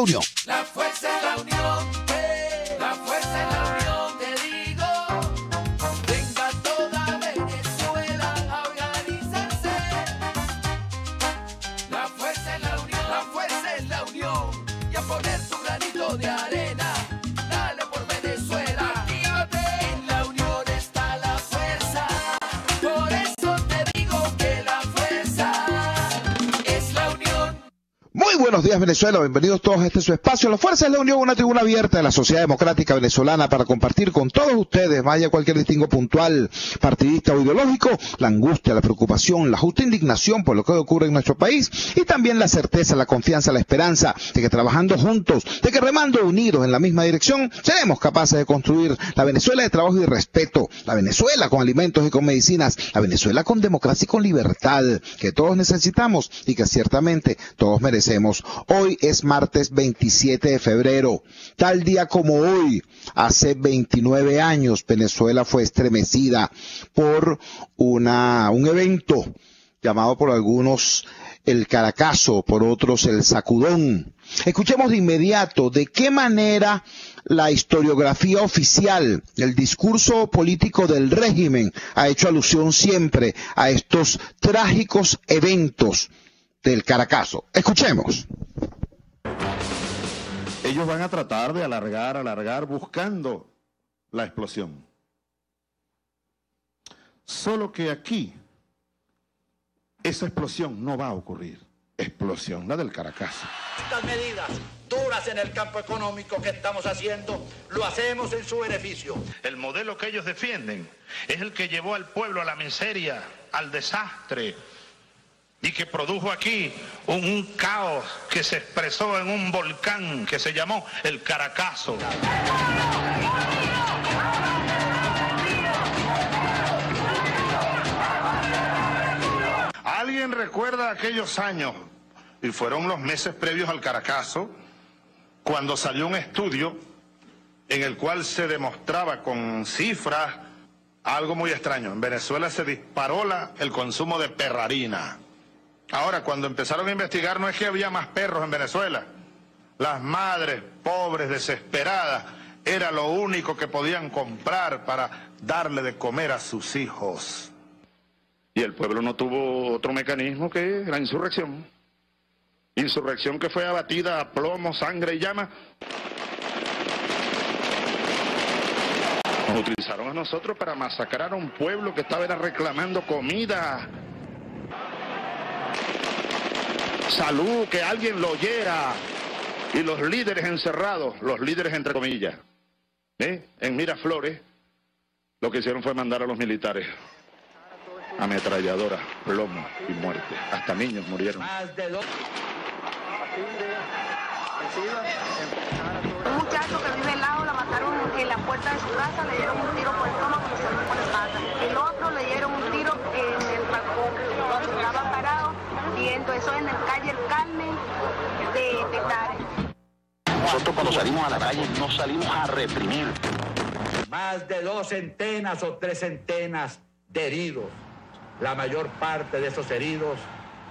unión. La fuerza es la unión, la fuerza es la unión, te digo. Venga toda Venezuela a organizarse. La fuerza es la unión, la fuerza es la unión. Y a poner tu granito de arena, dale por Venezuela. Actívate, en la unión está la fuerza. Por eso te digo que la fuerza es la unión. Muy buenos días, Venezuela. Bienvenidos todos a este su espacio. La Fuerza es la Unión, una tribuna abierta de la sociedad democrática venezolana para compartir con todos ustedes, vaya cualquier distingo puntual, partidista o ideológico, la angustia, la preocupación, la justa indignación por lo que ocurre en nuestro país y también la certeza, la confianza, la esperanza de que trabajando juntos, de que remando unidos en la misma dirección, seremos capaces de construir la Venezuela de trabajo y respeto, la Venezuela con alimentos y con medicinas, la Venezuela con democracia y con libertad, que todos necesitamos y que ciertamente todos merecemos. Hoy es martes 27 de febrero. Tal día como hoy, hace 29 años, Venezuela fue estremecida por un evento llamado por algunos el Caracazo, por otros el Sacudón. Escuchemos de inmediato de qué manera la historiografía oficial, el discurso político del régimen ha hecho alusión siempre a estos trágicos eventos del Caracazo. Escuchemos. Ellos van a tratar de alargar, buscando la explosión. Solo que aquí, esa explosión no va a ocurrir. Explosión, la del Caracazo. Estas medidas duras en el campo económico que estamos haciendo, lo hacemos en su beneficio. El modelo que ellos defienden es el que llevó al pueblo a la miseria, al desastre, y que produjo aquí un caos que se expresó en un volcán que se llamó el Caracazo. ¿Alguien recuerda aquellos años, y fueron los meses previos al Caracazo, cuando salió un estudio en el cual se demostraba con cifras algo muy extraño? En Venezuela se disparó el consumo de perrarina. Ahora, cuando empezaron a investigar, no es que había más perros en Venezuela. Las madres pobres, desesperadas, era lo único que podían comprar para darle de comer a sus hijos. Y el pueblo no tuvo otro mecanismo que la insurrección. Insurrección que fue abatida a plomo, sangre y llama. Nos utilizaron a nosotros para masacrar a un pueblo que estaba reclamando comida, salud, que alguien lo oyera, y los líderes encerrados, los líderes entre comillas, en Miraflores, lo que hicieron fue mandar a los militares ametralladoras, plomo y muerte. Hasta niños murieron. Más de dos. Un muchacho que vive al lado la mataron en la puerta de su casa, le dieron un tiro por el estómago y salió por la espalda. El otro le dieron un tiro en el balcón, donde estaba parado, viendo eso en la calle El Carmen de Petare. Nosotros cuando salimos a la calle no salimos a reprimir. Más de 2 centenas o 3 centenas de heridos. La mayor parte de esos heridos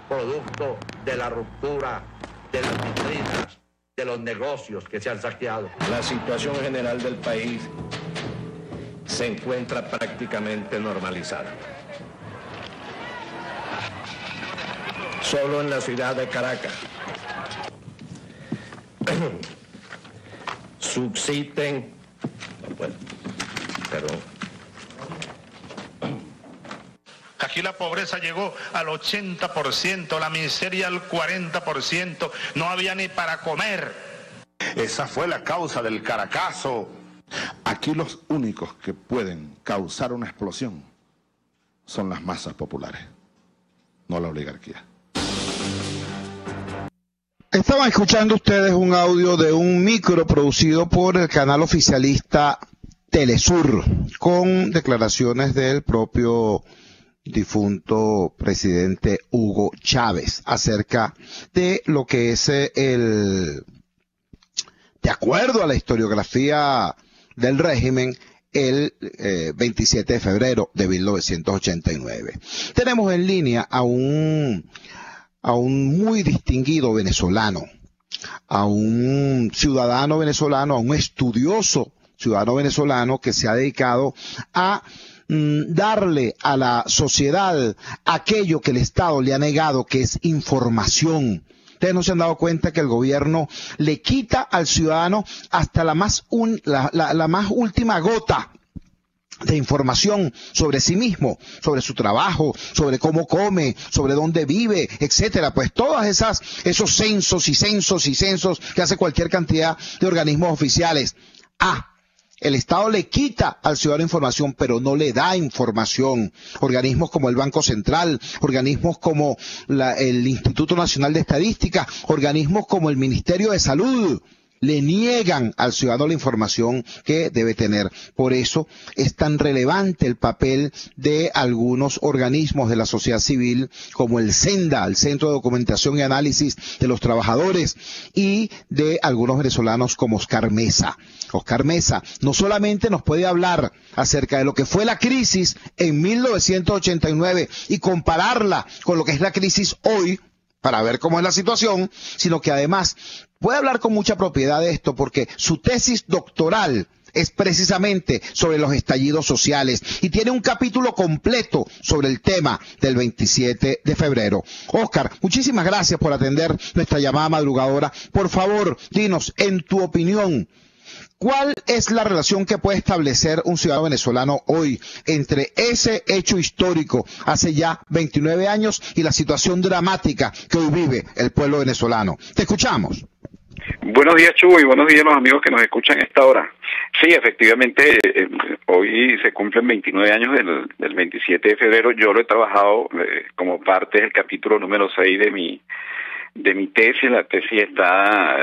producto de la ruptura de las vitrinas, de los negocios que se han saqueado. La situación general del país se encuentra prácticamente normalizada. Solo en la ciudad de Caracas subsisten, Aquí la pobreza llegó al 80%, la miseria al 40%, no había ni para comer. Esa fue la causa del Caracazo. Aquí los únicos que pueden causar una explosión son las masas populares, no la oligarquía. Estaban escuchando ustedes un audio de un micro producido por el canal oficialista Telesur, con declaraciones del propio difunto presidente Hugo Chávez acerca de lo que es de acuerdo a la historiografía del régimen, el 27 de febrero de 1989. Tenemos en línea a un muy distinguido venezolano, a un ciudadano venezolano, a un estudioso ciudadano venezolano que se ha dedicado a darle a la sociedad aquello que el Estado le ha negado, que es información. Ustedes no se han dado cuenta que el gobierno le quita al ciudadano hasta la más última gota de información sobre sí mismo, sobre su trabajo, sobre cómo come, sobre dónde vive, etcétera. Pues todas esos censos que hace cualquier cantidad de organismos oficiales. El Estado le quita al ciudadano información, pero no le da información. Organismos como el Banco Central, organismos como el Instituto Nacional de Estadística, organismos como el Ministerio de Salud, le niegan al ciudadano la información que debe tener. Por eso es tan relevante el papel de algunos organismos de la sociedad civil, como el CENDA, el Centro de Documentación y Análisis de los Trabajadores, y de algunos venezolanos como Oscar Mesa. Oscar Mesa no solamente nos puede hablar acerca de lo que fue la crisis en 1989 y compararla con lo que es la crisis hoy, para ver cómo es la situación, sino que además puede hablar con mucha propiedad de esto, porque su tesis doctoral es precisamente sobre los estallidos sociales y tiene un capítulo completo sobre el tema del 27 de febrero. Oscar, muchísimas gracias por atender nuestra llamada madrugadora. Por favor, dinos, en tu opinión, ¿cuál es la relación que puede establecer un ciudadano venezolano hoy entre ese hecho histórico hace ya 29 años y la situación dramática que hoy vive el pueblo venezolano? Te escuchamos. Buenos días, Chubo, y buenos días a los amigos que nos escuchan a esta hora. Sí, efectivamente, hoy se cumplen 29 años del 27 de febrero. Yo lo he trabajado como parte del capítulo número 6 de mi tesis. La tesis está,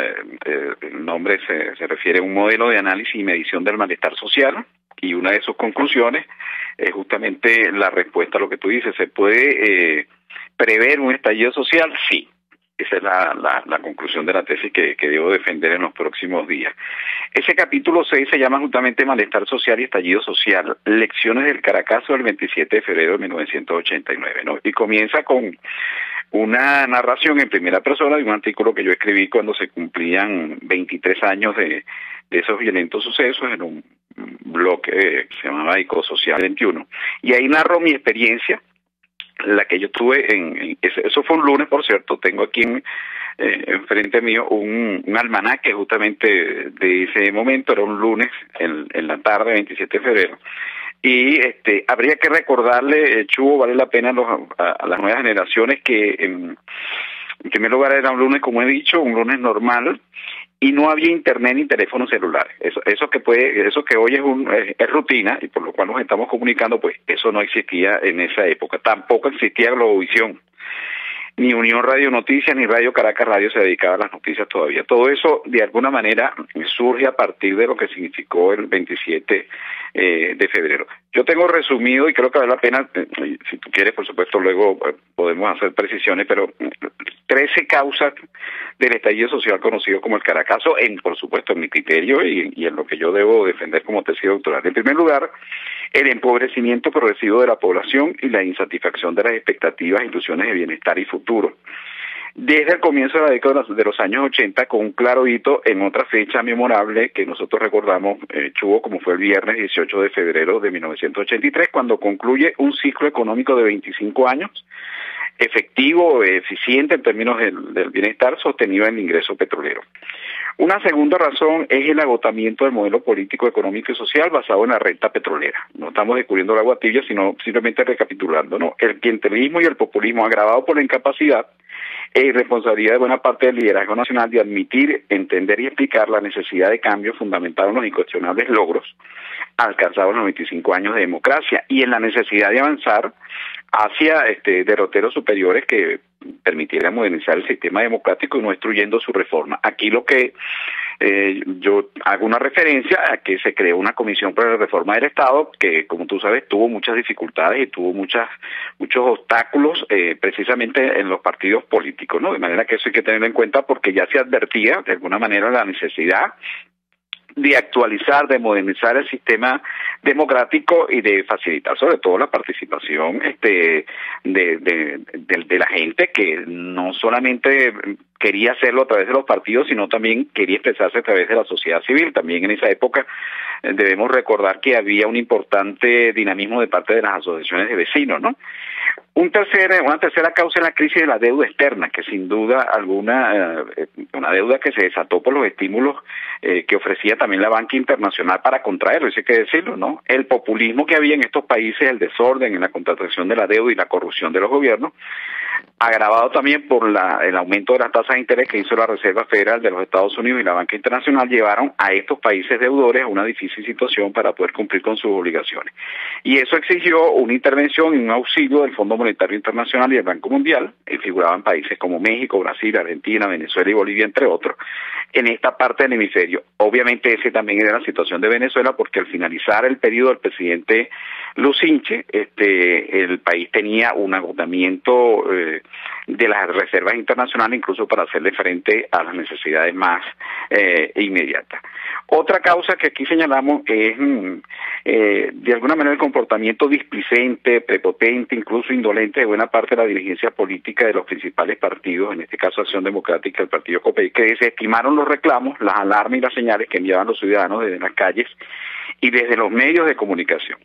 el nombre se refiere a un modelo de análisis y medición del malestar social, y una de sus conclusiones es justamente la respuesta a lo que tú dices. ¿Se puede prever un estallido social? Sí. Esa es la conclusión de la tesis que debo defender en los próximos días. Ese capítulo 6 se llama justamente Malestar Social y Estallido Social, Lecciones del Caracazo del 27 de febrero de 1989, ¿no? Y comienza con una narración en primera persona de un artículo que yo escribí cuando se cumplían 23 años de esos violentos sucesos en un blog que se llamaba Ecosocial 21. Y ahí narro mi experiencia, la que yo tuve eso fue un lunes, por cierto. Tengo aquí enfrente mío un almanaque justamente de ese momento. Era un lunes en la tarde, 27 de febrero. Y habría que recordarle, Chubo, vale la pena a las nuevas generaciones que en primer lugar era un lunes, como he dicho, un lunes normal, y no había internet ni teléfono celular. Eso que hoy es rutina y por lo cual nos estamos comunicando, pues eso no existía en esa época. Tampoco existía Globovisión, ni Unión Radio Noticias, ni Radio Caracas Radio se dedicaba a las noticias todavía. Todo eso, de alguna manera, surge a partir de lo que significó el 27 de febrero. Yo tengo resumido, y creo que vale la pena, si tú quieres, por supuesto, luego podemos hacer precisiones, pero 13 causas del estallido social conocido como el Caracazo, por supuesto, en mi criterio y en lo que yo debo defender como tesis doctoral. En primer lugar, el empobrecimiento progresivo de la población y la insatisfacción de las expectativas e ilusiones de bienestar y futuro. Desde el comienzo de la década de los años 80, con un claro hito en otra fecha memorable que nosotros recordamos, Chubo, como fue el viernes 18 de febrero de 1983, cuando concluye un ciclo económico de 25 años, efectivo, eficiente en términos del bienestar, sostenido en el ingreso petrolero. Una segunda razón es el agotamiento del modelo político, económico y social basado en la renta petrolera. No estamos descubriendo el agua tibia, sino simplemente recapitulando, ¿no? El clientelismo y el populismo, agravado por la incapacidad e irresponsabilidad de buena parte del liderazgo nacional de admitir, entender y explicar la necesidad de cambio fundamentado en los incuestionables logros alcanzados en los 25 años de democracia y en la necesidad de avanzar hacia derroteros superiores que permitieran modernizar el sistema democrático y no destruyendo su reforma. Aquí lo que yo hago una referencia a que se creó una comisión para la reforma del Estado que, como tú sabes, tuvo muchas dificultades y tuvo muchos obstáculos precisamente en los partidos políticos, ¿no? De manera que eso hay que tenerlo en cuenta porque ya se advertía de alguna manera la necesidad de actualizar, de modernizar el sistema democrático y de facilitar sobre todo la participación de la gente, que no solamente quería hacerlo a través de los partidos, sino también quería expresarse a través de la sociedad civil. También en esa época debemos recordar que había un importante dinamismo de parte de las asociaciones de vecinos, ¿no? Una tercera causa es la crisis de la deuda externa, que sin duda alguna, una deuda que se desató por los estímulos que ofrecía también la banca internacional para contraerlo, eso hay que decirlo, ¿no? El populismo que había en estos países, el desorden en la contratación de la deuda y la corrupción de los gobiernos, agravado también por el aumento de las tasas de interés que hizo la Reserva Federal de los Estados Unidos y la banca internacional, llevaron a estos países deudores a una difícil situación para poder cumplir con sus obligaciones. Y eso exigió una intervención y un auxilio del Fondo Monetario Internacional y el Banco Mundial, figuraban países como México, Brasil, Argentina, Venezuela y Bolivia, entre otros, en esta parte del hemisferio. Obviamente ese también era la situación de Venezuela, porque al finalizar el periodo del presidente Lucinche, el país tenía un agotamiento de las reservas internacionales, incluso para hacerle frente a las necesidades más inmediatas. Otra causa que aquí señalamos es, de alguna manera, el comportamiento displicente, prepotente, incluso indolente de buena parte de la dirigencia política de los principales partidos, en este caso Acción Democrática, el partido COPEI, que desestimaron los reclamos, las alarmas y las señales que enviaban los ciudadanos desde las calles y desde los medios de comunicación.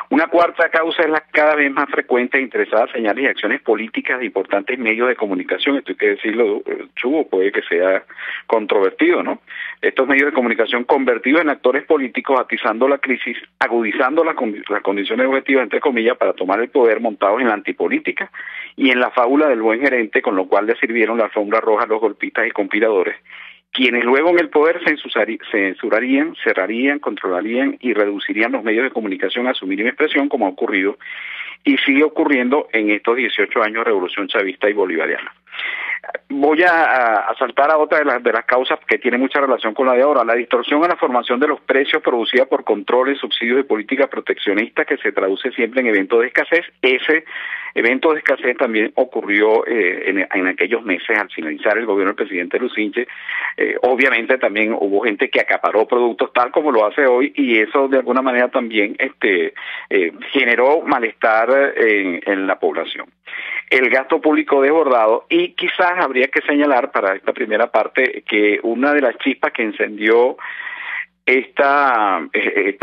Una cuarta causa es la cada vez más frecuente e interesadas señales y acciones políticas de importantes medios de comunicación. Esto hay que decirlo, Chugo, puede que sea controvertido, ¿no? Estos medios de comunicación convertidos en actores políticos, atizando la crisis, agudizando las condiciones objetivas, entre comillas, para tomar el poder, montados en la antipolítica y en la fábula del buen gerente, con lo cual le sirvieron la alfombra roja a los golpistas y conspiradores, quienes luego en el poder censurarían, cerrarían, controlarían y reducirían los medios de comunicación a su mínima expresión, como ha ocurrido y sigue ocurriendo en estos 18 años de revolución chavista y bolivariana. Voy a saltar a otra de las causas que tiene mucha relación con la de ahora, la distorsión a la formación de los precios producida por controles, subsidios y política proteccionista, que se traduce siempre en eventos de escasez. Ese evento de escasez también ocurrió en aquellos meses al finalizar el gobierno del presidente Lucinche. Obviamente también hubo gente que acaparó productos tal como lo hace hoy, y eso de alguna manera también generó malestar en la población. El gasto público desbordado, y quizás habría que señalar para esta primera parte que una de las chispas que encendió esta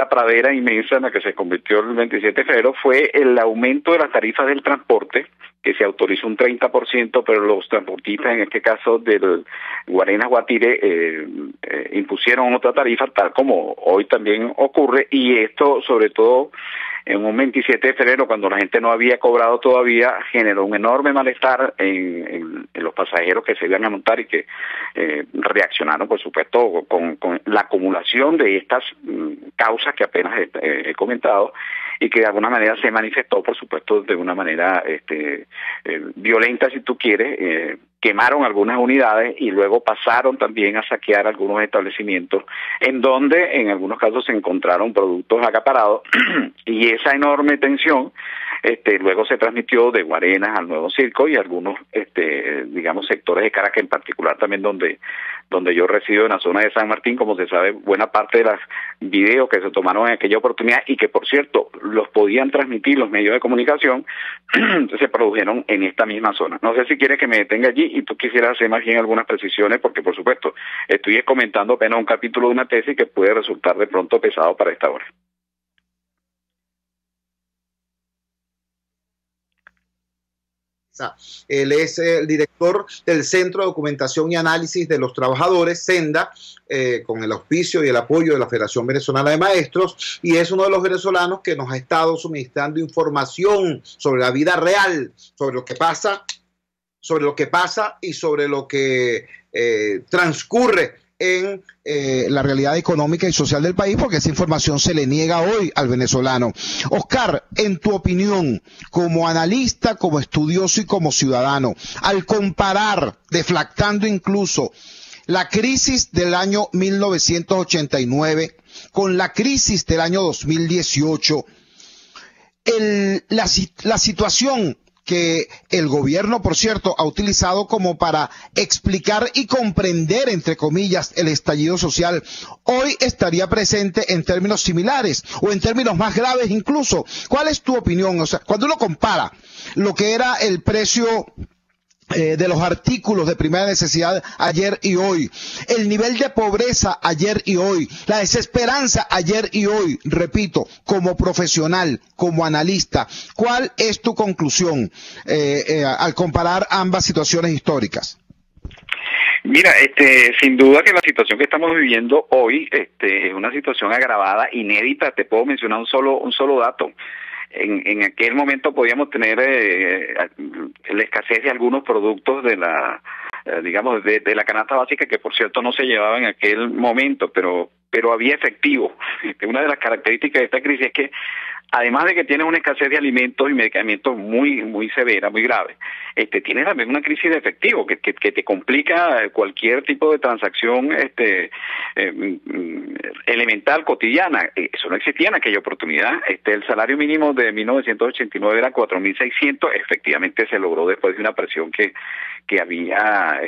pradera inmensa en la que se convirtió el 27 de febrero fue el aumento de las tarifas del transporte, que se autorizó un 30%, pero los transportistas, en este caso del Guarenas-Guatire, impusieron otra tarifa, tal como hoy también ocurre, y esto sobre todo en un 27 de febrero, cuando la gente no había cobrado todavía, generó un enorme malestar en los pasajeros que se iban a montar y que reaccionaron, por supuesto, con la acumulación de estas causas que apenas he comentado, y que de alguna manera se manifestó, por supuesto, de una manera violenta, si tú quieres. Quemaron algunas unidades y luego pasaron también a saquear algunos establecimientos, en donde en algunos casos se encontraron productos acaparados, y esa enorme tensión luego se transmitió de Guarenas al Nuevo Circo y algunos digamos sectores de Caracas, en particular también donde yo resido, en la zona de San Martín. Como se sabe, buena parte de los videos que se tomaron en aquella oportunidad, y que por cierto los podían transmitir los medios de comunicación, se produjeron en esta misma zona. No sé si quieres que me detenga allí y tú quisieras hacer más bien algunas precisiones, porque por supuesto estoy comentando apenas un capítulo de una tesis que puede resultar de pronto pesado para esta hora. Él es el director del Centro de Documentación y Análisis de los Trabajadores, Senda, con el auspicio y el apoyo de la Federación Venezolana de Maestros, y es uno de los venezolanos que nos ha estado suministrando información sobre la vida real, sobre lo que pasa y sobre lo que transcurre en la realidad económica y social del país, porque esa información se le niega hoy al venezolano. Oscar, en tu opinión, como analista, como estudioso y como ciudadano, al comparar, deflactando incluso, la crisis del año 1989 con la crisis del año 2018, la situación que el gobierno, por cierto, ha utilizado como para explicar y comprender, entre comillas, el estallido social, hoy estaría presente en términos similares o en términos más graves incluso. ¿Cuál es tu opinión? O sea, cuando uno compara lo que era el precio de los artículos de primera necesidad ayer y hoy, el nivel de pobreza ayer y hoy, la desesperanza ayer y hoy, repito, como profesional, como analista, ¿cuál es tu conclusión al comparar ambas situaciones históricas? Mira, sin duda que la situación que estamos viviendo hoy, es una situación agravada, inédita. Te puedo mencionar un solo dato. En aquel momento podíamos tener la escasez de algunos productos de la digamos de la canasta básica, que por cierto no se llevaba en aquel momento, pero había efectivo. Una de las características de esta crisis es que además de que tienes una escasez de alimentos y medicamentos muy severa, muy grave, tienes también una crisis de efectivo que te complica cualquier tipo de transacción elemental, cotidiana. Eso no existía en aquella oportunidad. El salario mínimo de 1989 era 4.600, efectivamente se logró después de una presión que había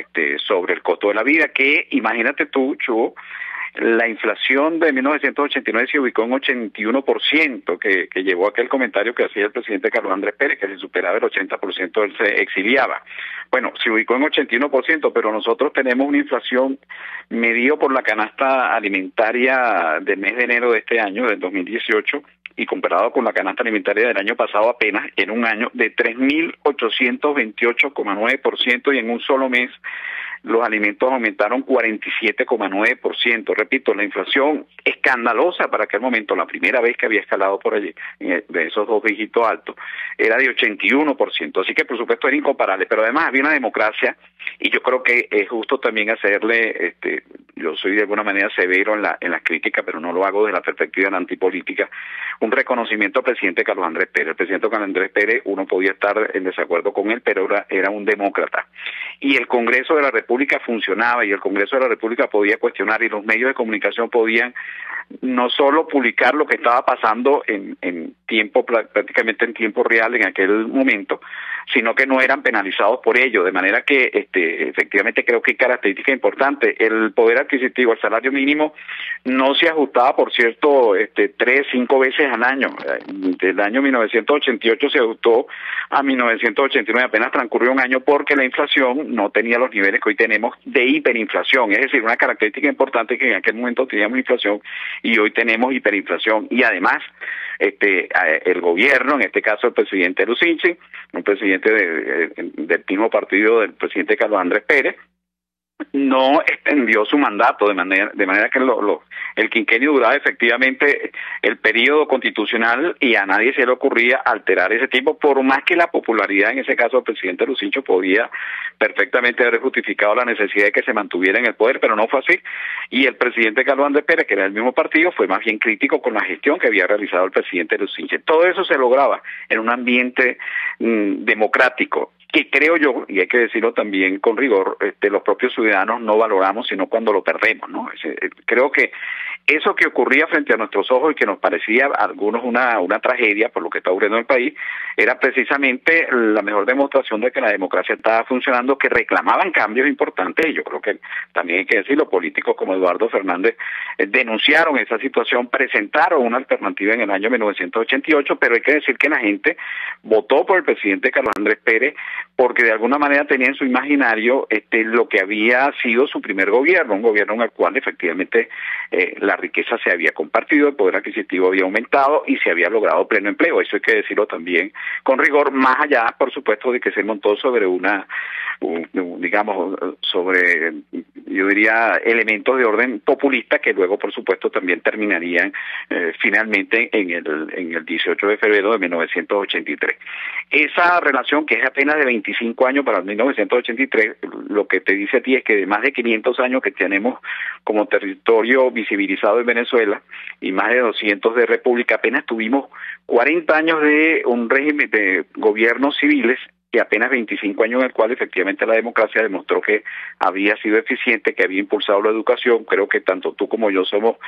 sobre el costo de la vida, que imagínate tú, Chugo, la inflación de 1989 se ubicó en 81%, que llevó a aquel comentario que hacía el presidente Carlos Andrés Pérez, que si superaba el 80% él se exiliaba. Bueno, se ubicó en 81%, pero nosotros tenemos una inflación medido por la canasta alimentaria del mes de enero de este año, del 2018, y comparado con la canasta alimentaria del año pasado apenas, en un año de 3.828,9%, y en un solo mes los alimentos aumentaron 47,9%. Repito, la inflación escandalosa para aquel momento, la primera vez que había escalado por allí, de esos dos dígitos altos, era de 81%. Así que, por supuesto, era incomparable. Pero además había una democracia, y yo creo que es justo también hacerle, yo soy de alguna manera severo en las críticas, pero no lo hago desde la perspectiva de la antipolítica, un reconocimiento al presidente Carlos Andrés Pérez. El presidente Carlos Andrés Pérez, uno podía estar en desacuerdo con él, pero era un demócrata. Y el Congreso de la República funcionaba, y el Congreso de la República podía cuestionar, y los medios de comunicación podían no solo publicar lo que estaba pasando en tiempo, prácticamente en tiempo real en aquel momento, sino que no eran penalizados por ello, de manera que efectivamente creo que hay característica importante. El poder adquisitivo, el salario mínimo, no se ajustaba, por cierto, 3-5 veces al año. Del año 1988 se ajustó a 1989, apenas transcurrió un año, porque la inflación no tenía los niveles que hoy tenemos de hiperinflación. Es decir, una característica importante, que en aquel momento teníamos inflación y hoy tenemos hiperinflación. Y además, el gobierno, en este caso el presidente Lucinchi, un presidente del mismo partido del presidente Carlos Andrés Pérez, no extendió su mandato, de manera que el quinquenio duraba efectivamente el periodo constitucional, y a nadie se le ocurría alterar ese tiempo, por más que la popularidad, en ese caso el presidente Lucincho, podía perfectamente haber justificado la necesidad de que se mantuviera en el poder, pero no fue así. Y el presidente Carlos Andrés Pérez, que era del mismo partido, fue más bien crítico con la gestión que había realizado el presidente Lucincho. Todo eso se lograba en un ambiente democrático, que creo yo, y hay que decirlo también con rigor, los propios ciudadanos no valoramos sino cuando lo perdemos, ¿no? Creo que eso que ocurría frente a nuestros ojos y que nos parecía a algunos una tragedia por lo que está ocurriendo en el país, era precisamente la mejor demostración de que la democracia estaba funcionando, que reclamaban cambios importantes, y yo creo que también hay que decirlo, políticos como Eduardo Fernández denunciaron esa situación, presentaron una alternativa en el año 1988, pero hay que decir que la gente votó por el presidente Carlos Andrés Pérez porque de alguna manera tenía en su imaginario lo que había sido su primer gobierno, un gobierno en el cual efectivamente la riqueza se había compartido, el poder adquisitivo había aumentado y se había logrado pleno empleo. Eso hay que decirlo también con rigor, más allá, por supuesto, de que se montó sobre sobre, yo diría, elementos de orden populista que luego, por supuesto, también terminarían finalmente en el 18 de febrero de 1983. Esa relación, que es apenas de 25 años para 1983, lo que te dice a ti es que de más de 500 años que tenemos como territorio visibilizado en Venezuela y más de 200 de república, apenas tuvimos 40 años de un régimen de gobiernos civiles y apenas 25 años en el cual efectivamente la democracia demostró que había sido eficiente, que había impulsado la educación. Creo que tanto tú como yo somos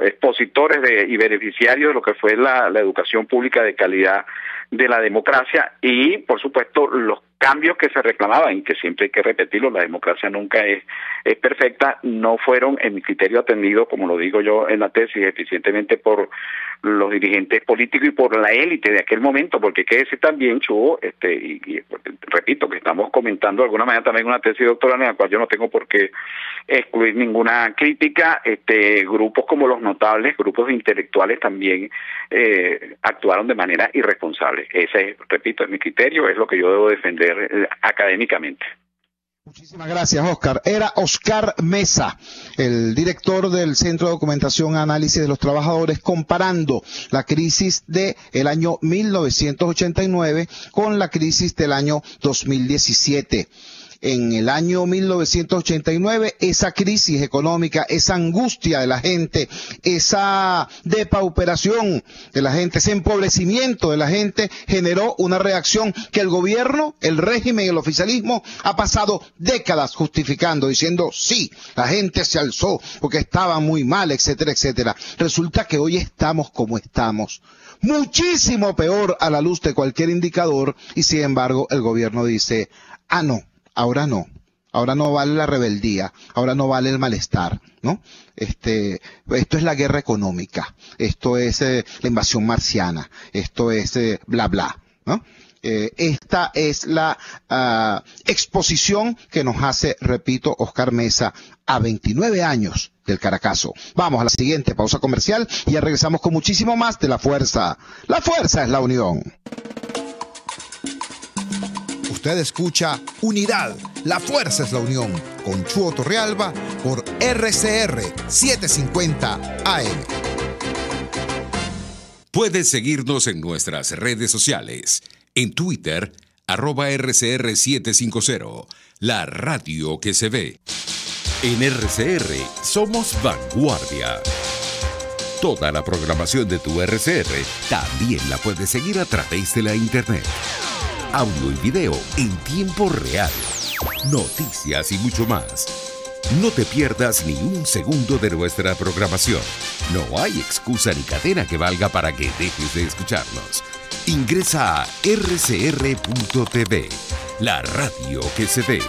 expositores y beneficiarios de lo que fue la educación pública de calidad de la democracia, y por supuesto los cambios que se reclamaban, que siempre hay que repetirlo, la democracia nunca es perfecta, no fueron, en mi criterio, atendidos, como lo digo yo en la tesis, eficientemente por los dirigentes políticos y por la élite de aquel momento, porque hay que decir también, Chugo, y repito, que estamos comentando de alguna manera también una tesis doctoral en la cual yo no tengo por qué excluir ninguna crítica, grupos como los notables, grupos de intelectuales también actuaron de manera irresponsable. Ese, repito, es mi criterio, es lo que yo debo defender académicamente. Muchísimas gracias, Oscar. Era Oscar Mesa, el director del Centro de Documentación y Análisis de los Trabajadores, comparando la crisis del año 1989 con la crisis del año 2017. En el año 1989, esa crisis económica, esa angustia de la gente, esa depauperación de la gente, ese empobrecimiento de la gente generó una reacción que el gobierno, el régimen y el oficialismo ha pasado décadas justificando, diciendo sí, la gente se alzó porque estaba muy mal, etcétera, etcétera. Resulta que hoy estamos como estamos, muchísimo peor a la luz de cualquier indicador, y sin embargo el gobierno dice, no. Ahora no vale la rebeldía, ahora no vale el malestar, ¿no? Esto es la guerra económica, esto es la invasión marciana, esto es bla bla, ¿no? Esta es la exposición que nos hace, repito, Oscar Mesa a 29 años del Caracazo. Vamos a la siguiente pausa comercial y ya regresamos con muchísimo más de La Fuerza. La fuerza es la unión. Usted escucha Unidad, la fuerza es la unión, con Chuo Torrealba por RCR 750 AM. Puedes seguirnos en nuestras redes sociales. En Twitter, @RCR750, la radio que se ve. En RCR somos vanguardia. Toda la programación de tu RCR también la puedes seguir a través de la internet. Audio y video en tiempo real, noticias y mucho más. No te pierdas ni un segundo de nuestra programación. No hay excusa ni cadena que valga para que dejes de escucharnos. Ingresa a rcr.tv, la radio que se ve.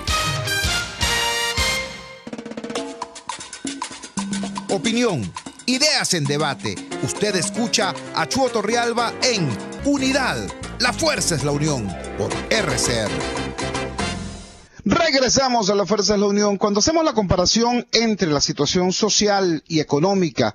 Opinión, ideas en debate. Usted escucha a Chuo Torrealba en Unidad. La fuerza es la unión por RCR. Regresamos a La Fuerza es la Unión. Cuando hacemos la comparación entre la situación social y económica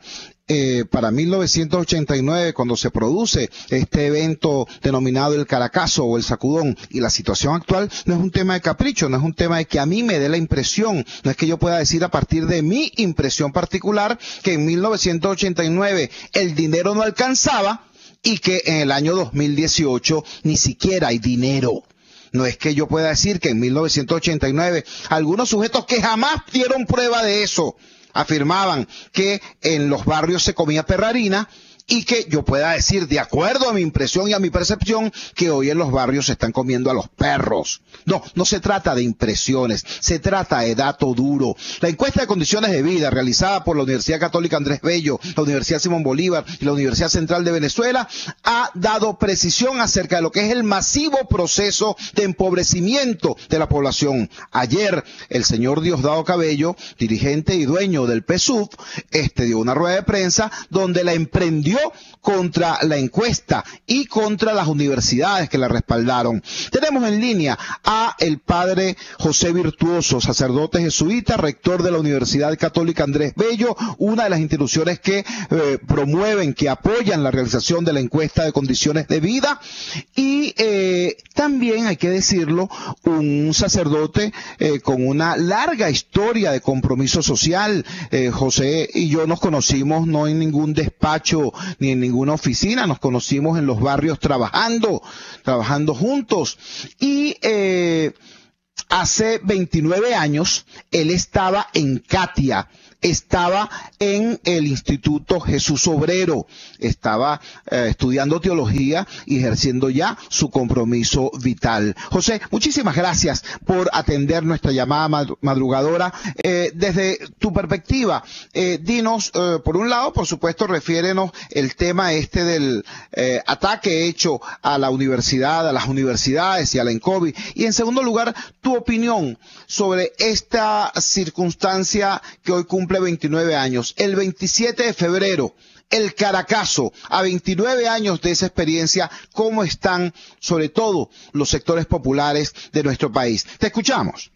para 1989, cuando se produce este evento denominado el Caracazo o el Sacudón, y la situación actual, no es un tema de capricho, no es un tema de que a mí me dé la impresión, no es que yo pueda decir a partir de mi impresión particular que en 1989 el dinero no alcanzaba y que en el año 2018 ni siquiera hay dinero. No es que yo pueda decir que en 1989 algunos sujetos que jamás dieron prueba de eso afirmaban que en los barrios se comía perrarina, y que yo pueda decir, de acuerdo a mi impresión y a mi percepción, que hoy en los barrios se están comiendo a los perros. No, no se trata de impresiones, se trata de dato duro. La encuesta de condiciones de vida realizada por la Universidad Católica Andrés Bello, la Universidad Simón Bolívar y la Universidad Central de Venezuela ha dado precisión acerca de lo que es el masivo proceso de empobrecimiento de la población. Ayer, el señor Diosdado Cabello, dirigente y dueño del PSUV, dio una rueda de prensa donde la emprendió contra la encuesta y contra las universidades que la respaldaron. Tenemos en línea a el padre José Virtuoso, sacerdote jesuita, rector de la Universidad Católica Andrés Bello, una de las instituciones que promueven, que apoyan la realización de la encuesta de condiciones de vida, y también, hay que decirlo, un sacerdote con una larga historia de compromiso social. José y yo nos conocimos no en ningún despacho ni en ninguna oficina, nos conocimos en los barrios trabajando juntos, y hace 29 años él estaba en Catia, estaba en el Instituto Jesús Obrero, estaba estudiando teología y ejerciendo ya su compromiso vital. José, muchísimas gracias por atender nuestra llamada madrugadora. Desde tu perspectiva, dinos, por un lado, por supuesto, refiérenos el tema del ataque hecho a la universidad, a las universidades y a la ENCOVI. Y en segundo lugar, tu opinión sobre esta circunstancia que hoy cumple 29 años. El 27 de febrero, el Caracazo, a 29 años de esa experiencia, ¿cómo están, sobre todo, los sectores populares de nuestro país? Te escuchamos.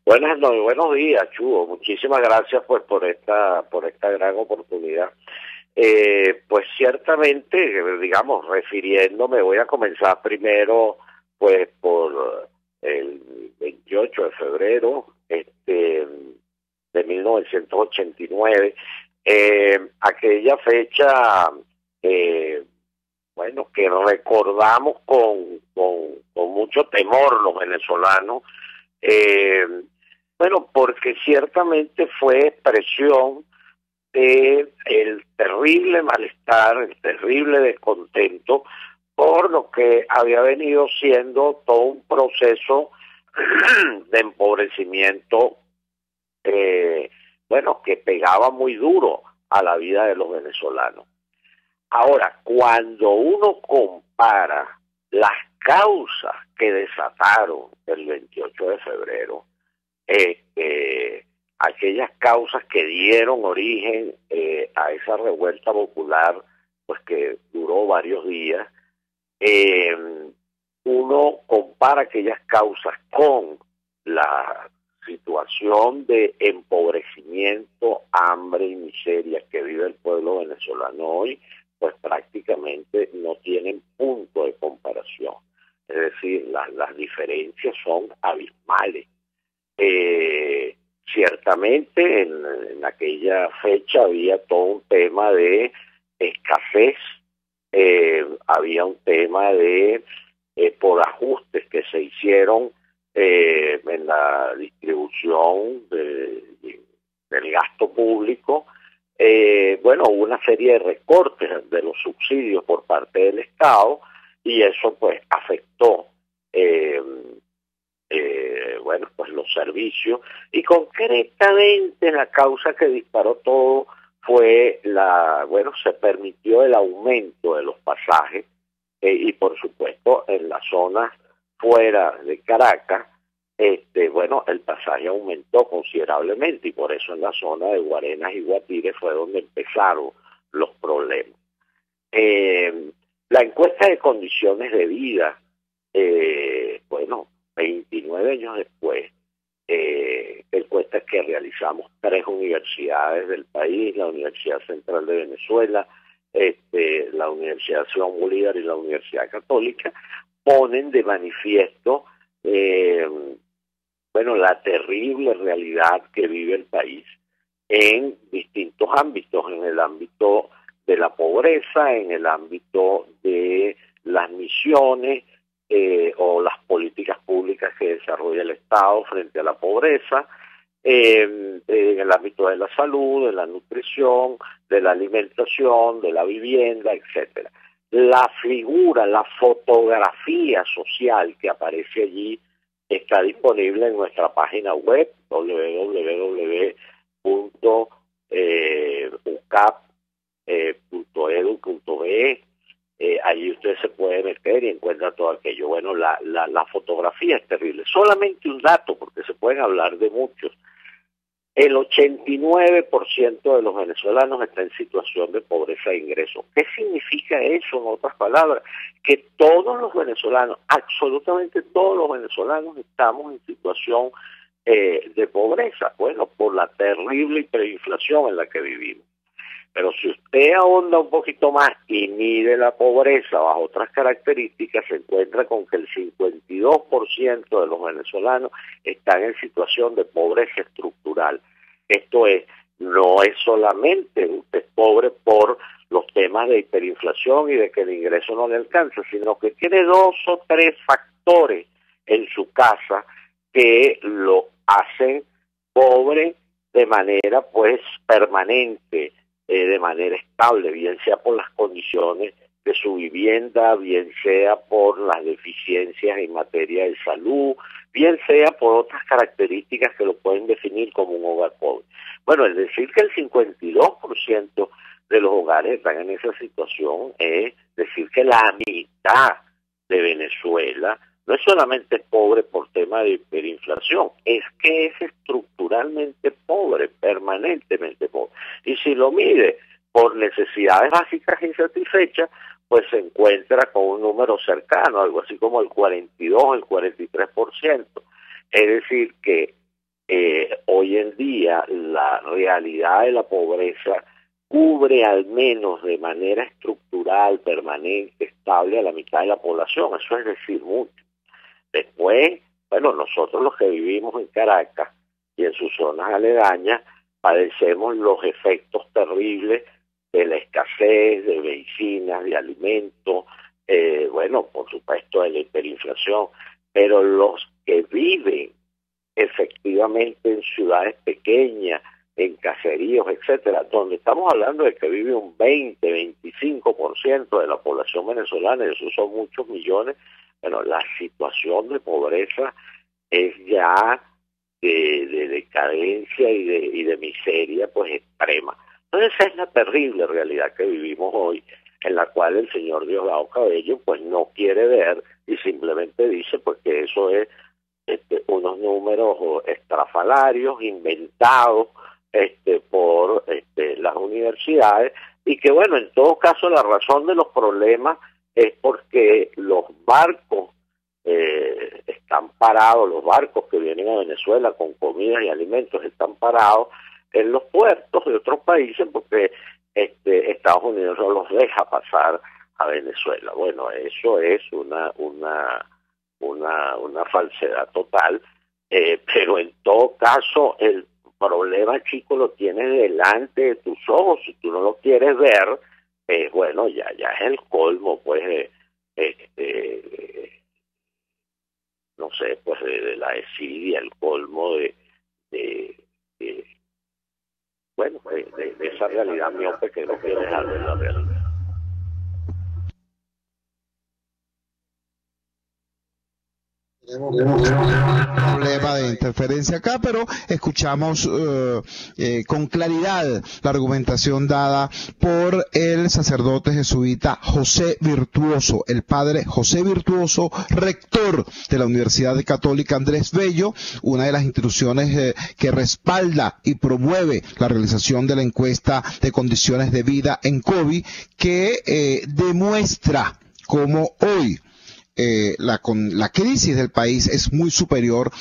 Buenos días, Chugo. Muchísimas gracias pues por esta gran oportunidad. Pues ciertamente, digamos, refiriéndome, voy a comenzar primero pues por el 28 de febrero de 1989, aquella fecha bueno, que recordamos con mucho temor los venezolanos, bueno, porque ciertamente fue expresión de el terrible malestar, el terrible descontento por lo que había venido siendo todo un proceso de empobrecimiento, bueno, que pegaba muy duro a la vida de los venezolanos. Ahora, cuando uno compara las causas que desataron el 28 de febrero, aquellas causas que dieron origen a esa revuelta popular, pues que duró varios días, uno compara aquellas causas con la situación de empobrecimiento, hambre y miseria que vive el pueblo venezolano hoy, pues prácticamente no tienen punto de comparación. Es decir, las diferencias son abismales. Ciertamente en aquella fecha había todo un tema de escasez, había un tema de por ajustes que se hicieron en la distribución del gasto público. Bueno, hubo una serie de recortes de los subsidios por parte del Estado y eso pues afectó bueno, pues los servicios, y concretamente la causa que disparó todo fue bueno, se permitió el aumento de los pasajes y por supuesto en las zonas fuera de Caracas, bueno, el pasaje aumentó considerablemente y por eso en la zona de Guarenas y Guatire fue donde empezaron los problemas. La encuesta de condiciones de vida, bueno, 29 años después, encuestas que realizamos 3 universidades del país, la Universidad Central de Venezuela, la Universidad Simón Bolívar y la Universidad Católica, ponen de manifiesto bueno, la terrible realidad que vive el país en distintos ámbitos, en el ámbito de la pobreza, en el ámbito de las misiones o las políticas públicas que desarrolla el Estado frente a la pobreza, en el ámbito de la salud, de la nutrición, de la alimentación, de la vivienda, etcétera. La figura, la fotografía social que aparece allí está disponible en nuestra página web www.ucap.edu.be. Allí usted se puede meter y encuentra todo aquello. Bueno, la fotografía es terrible. Solamente un dato, porque se pueden hablar de muchos. El 89% de los venezolanos está en situación de pobreza de ingresos. ¿Qué significa eso, en otras palabras? Que todos los venezolanos, absolutamente todos los venezolanos, estamos en situación de pobreza, bueno, por la terrible hiperinflación en la que vivimos. Pero si usted ahonda un poquito más y mide la pobreza bajo otras características, se encuentra con que el 52% de los venezolanos están en situación de pobreza estructural. Esto es, no es solamente usted pobre por los temas de hiperinflación y de que el ingreso no le alcanza, sino que tiene 2 o 3 factores en su casa que lo hacen pobre de manera pues permanente, de manera estable, bien sea por las condiciones de su vivienda, bien sea por las deficiencias en materia de salud, bien sea por otras características que lo pueden definir como un hogar pobre. Bueno, es decir que el 52% de los hogares están en esa situación, es decir que la mitad de Venezuela no es solamente pobre por tema de hiperinflación, es que es estructuralmente pobre, permanentemente pobre. Y si lo mide por necesidades básicas insatisfechas, pues se encuentra con un número cercano, algo así como el 42, el 43%. Es decir que hoy en día la realidad de la pobreza cubre al menos de manera estructural, permanente, estable a la mitad de la población, eso es decir mucho. Después, bueno, nosotros los que vivimos en Caracas y en sus zonas aledañas padecemos los efectos terribles de la escasez de medicinas, de alimentos, bueno, por supuesto de la hiperinflación, pero los que viven efectivamente en ciudades pequeñas, en caseríos, etcétera, donde estamos hablando de que vive un 20-25% de la población venezolana, y esos son muchos millones. Bueno, la situación de pobreza es ya de decadencia y de miseria pues extrema. Entonces esa es la terrible realidad que vivimos hoy, en la cual el señor Diosdado Cabello pues no quiere ver y simplemente dice pues que eso es unos números estrafalarios inventados por las universidades, y que bueno, en todo caso la razón de los problemas es porque los barcos están parados, los barcos que vienen a Venezuela con comida y alimentos están parados en los puertos de otros países porque Estados Unidos no los deja pasar a Venezuela. Bueno, eso es una falsedad total, pero en todo caso el problema, chico, lo tienes delante de tus ojos. Si tú no lo quieres ver, bueno, ya es el colmo, pues, no sé, pues, de la desidia, el colmo de esa realidad miope que no quiere dejar de la realidad. Tenemos un problema de interferencia acá, pero escuchamos con claridad la argumentación dada por el sacerdote jesuita José Virtuoso, el padre José Virtuoso, rector de la Universidad Católica Andrés Bello, una de las instituciones que respalda y promueve la realización de la encuesta de condiciones de vida en COVID, que demuestra cómo hoy la crisis del país es muy superior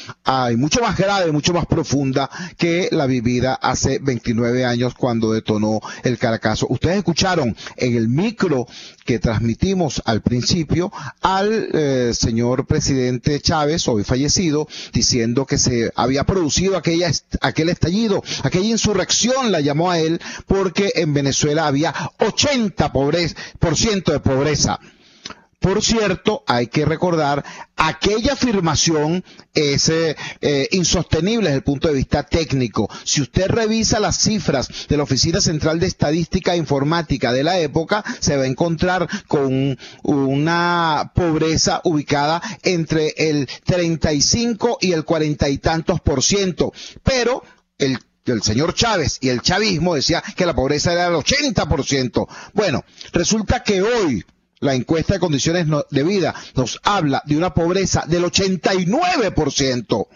y mucho más grave, mucho más profunda que la vivida hace 29 años cuando detonó el Caracazo. Ustedes escucharon en el micro que transmitimos al principio al señor presidente Chávez, hoy fallecido, diciendo que se había producido aquel estallido, aquella insurrección, la llamó a él, porque en Venezuela había 80% de pobreza. Por cierto, hay que recordar, aquella afirmación es insostenible desde el punto de vista técnico. Si usted revisa las cifras de la Oficina Central de Estadística e Informática de la época, se va a encontrar con una pobreza ubicada entre el 35 y el 40 y tantos %. Pero el señor Chávez y el chavismo decía que la pobreza era del 80%. Bueno, resulta que hoy la encuesta de condiciones de vida nos habla de una pobreza del 89%.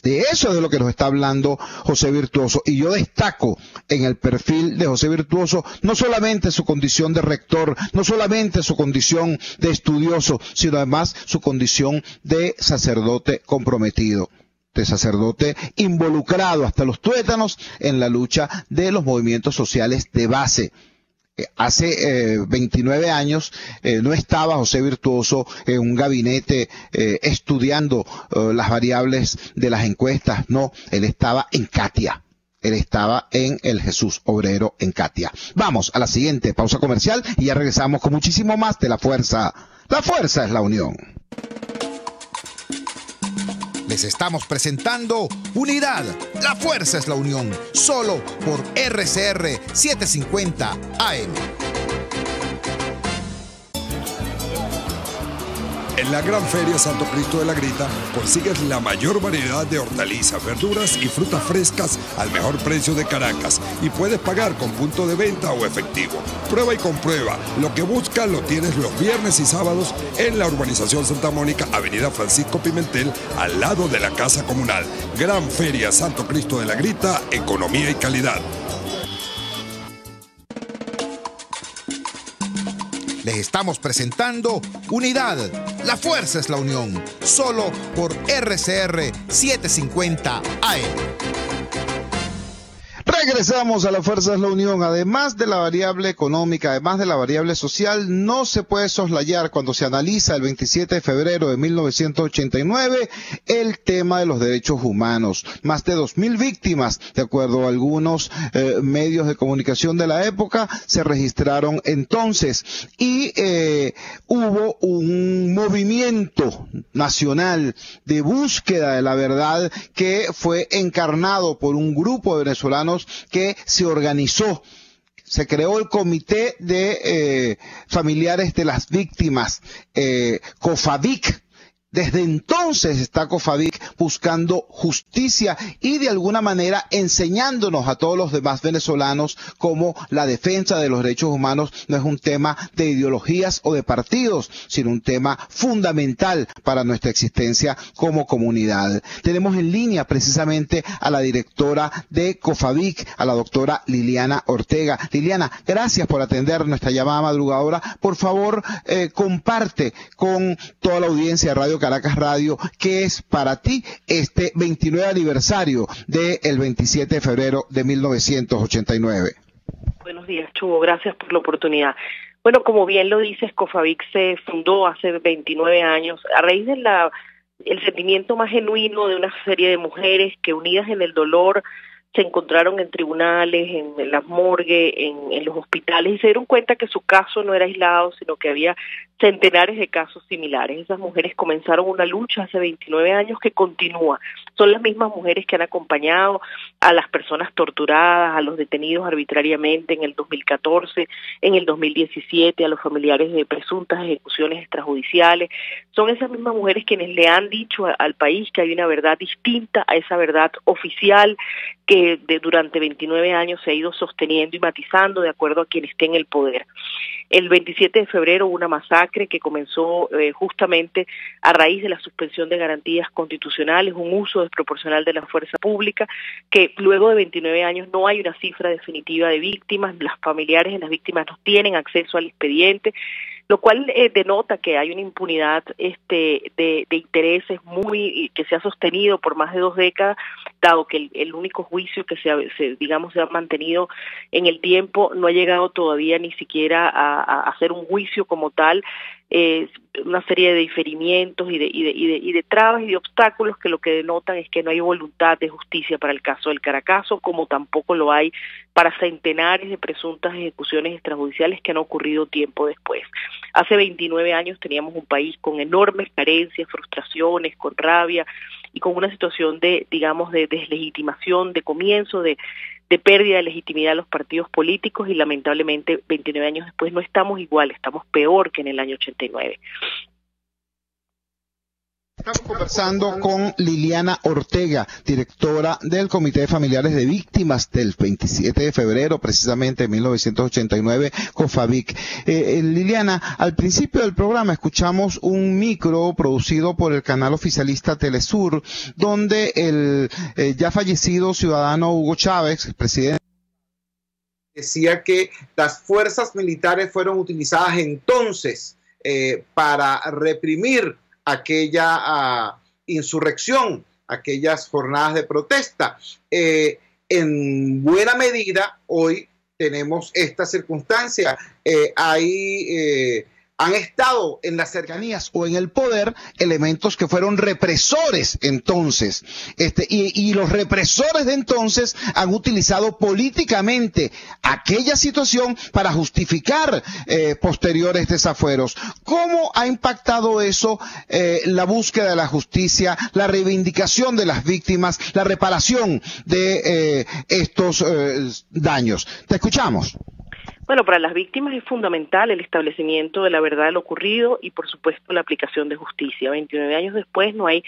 De eso es de lo que nos está hablando José Virtuoso. Y yo destaco en el perfil de José Virtuoso no solamente su condición de rector, no solamente su condición de estudioso, sino además su condición de sacerdote comprometido, de sacerdote involucrado hasta los tuétanos en la lucha de los movimientos sociales de base. Hace 29 años no estaba José Virtuoso en un gabinete estudiando las variables de las encuestas, no, él estaba en Catia, él estaba en el Jesús Obrero en Catia. Vamos a la siguiente pausa comercial y ya regresamos con muchísimo más de La Fuerza. La fuerza es la unión. Les estamos presentando Unidad, la fuerza es la unión, solo por RCR 750 AM. En la Gran Feria Santo Cristo de la Grita consigues la mayor variedad de hortalizas, verduras y frutas frescas al mejor precio de Caracas y puedes pagar con punto de venta o efectivo. Prueba y comprueba. Lo que buscas lo tienes los viernes y sábados en la urbanización Santa Mónica, Avenida Francisco Pimentel, al lado de la Casa Comunal. Gran Feria Santo Cristo de la Grita, economía y calidad. Les estamos presentando Unidad, la fuerza es la unión, solo por RCR 750 AM. Regresamos a la fuerza de la unión. Además de la variable económica, además de la variable social, no se puede soslayar cuando se analiza el 27 de febrero de 1989 el tema de los derechos humanos. Más de 2.000 víctimas, de acuerdo a algunos medios de comunicación de la época, se registraron entonces. Y hubo un movimiento nacional de búsqueda de la verdad que fue encarnado por un grupo de venezolanos que se organizó. Se creó el Comité de Familiares de las Víctimas, COFAVIC. Desde entonces está COFAVIC buscando justicia y de alguna manera enseñándonos a todos los demás venezolanos cómo la defensa de los derechos humanos no es un tema de ideologías o de partidos, sino un tema fundamental para nuestra existencia como comunidad. Tenemos en línea precisamente a la directora de COFAVIC, a la doctora Liliana Ortega. Liliana, gracias por atender nuestra llamada madrugadora. Por favor, comparte con toda la audiencia de Radio Caracas Radio, ¿qué es para ti este 29 aniversario del 27 de febrero de 1989? Buenos días, Chugo, gracias por la oportunidad. Bueno, como bien lo dices, COFAVIC se fundó hace 29 años a raíz de el sentimiento más genuino de una serie de mujeres que, unidas en el dolor, se encontraron en tribunales, en las morgues, en los hospitales, y se dieron cuenta que su caso no era aislado, sino que había centenares de casos similares. Esas mujeres comenzaron una lucha hace 29 años que continúa. Son las mismas mujeres que han acompañado a las personas torturadas, a los detenidos arbitrariamente en el 2014, en el 2017, a los familiares de presuntas ejecuciones extrajudiciales. Son esas mismas mujeres quienes le han dicho al país que hay una verdad distinta a esa verdad oficial que durante 29 años se ha ido sosteniendo y matizando de acuerdo a quien esté en el poder. El 27 de febrero hubo una masacre que comenzó justamente a raíz de la suspensión de garantías constitucionales, un uso desproporcional de la fuerza pública, que luego de 29 años no hay una cifra definitiva de víctimas, las familiares de las víctimas no tienen acceso al expediente, lo cual denota que hay una impunidad de intereses que se ha sostenido por más de 2 décadas, dado que el único juicio que se ha mantenido en el tiempo no ha llegado todavía ni siquiera a hacer un juicio como tal, una serie de diferimientos y de trabas y de obstáculos que lo que denotan es que no hay voluntad de justicia para el caso del Caracazo, como tampoco lo hay para centenares de presuntas ejecuciones extrajudiciales que han ocurrido tiempo después. Hace 29 años teníamos un país con enormes carencias, frustraciones, con rabia y con una situación de deslegitimación, de comienzo de pérdida de legitimidad de los partidos políticos, y lamentablemente 29 años después no estamos igual, estamos peor que en el año 89. Estamos conversando con Liliana Ortega, directora del Comité de Familiares de Víctimas del 27 de febrero, precisamente de 1989, COFAVIC. Liliana, al principio del programa escuchamos un micro producido por el canal oficialista Telesur, donde el ya fallecido ciudadano Hugo Chávez, presidente, decía que las fuerzas militares fueron utilizadas entonces para reprimir aquella insurrección, aquellas jornadas de protesta. En buena medida, hoy tenemos esta circunstancia. Hay han estado en las cercanías o en el poder elementos que fueron represores entonces, y los represores de entonces han utilizado políticamente aquella situación para justificar posteriores desafueros. ¿Cómo ha impactado eso la búsqueda de la justicia, la reivindicación de las víctimas, la reparación de estos daños? Te escuchamos. Bueno, para las víctimas es fundamental el establecimiento de la verdad de lo ocurrido y, por supuesto, la aplicación de justicia. 29 años después no hay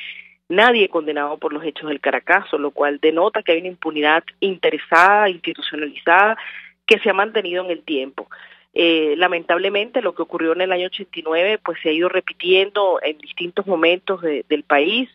nadie condenado por los hechos del Caracazo, lo cual denota que hay una impunidad interesada, institucionalizada, que se ha mantenido en el tiempo. Lamentablemente, lo que ocurrió en el año 89 pues se ha ido repitiendo en distintos momentos del país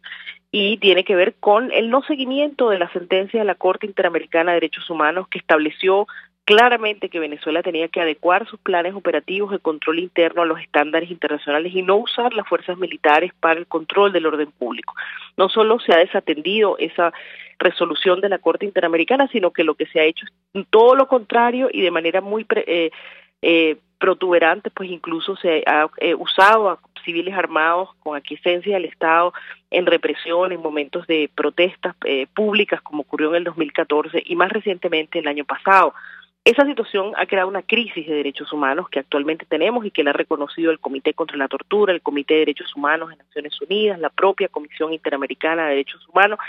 y tiene que ver con el no seguimiento de la sentencia de la Corte Interamericana de Derechos Humanos, que estableció claramente que Venezuela tenía que adecuar sus planes operativos de control interno a los estándares internacionales y no usar las fuerzas militares para el control del orden público. No solo se ha desatendido esa resolución de la Corte Interamericana, sino que lo que se ha hecho es todo lo contrario y de manera muy protuberante, pues incluso se ha usado a civiles armados con aquiescencia del Estado en represión, en momentos de protestas públicas, como ocurrió en el 2014 y más recientemente el año pasado. Esa situación ha creado una crisis de derechos humanos que actualmente tenemos y que la ha reconocido el Comité contra la Tortura, el Comité de Derechos Humanos de Naciones Unidas, la propia Comisión Interamericana de Derechos Humanos,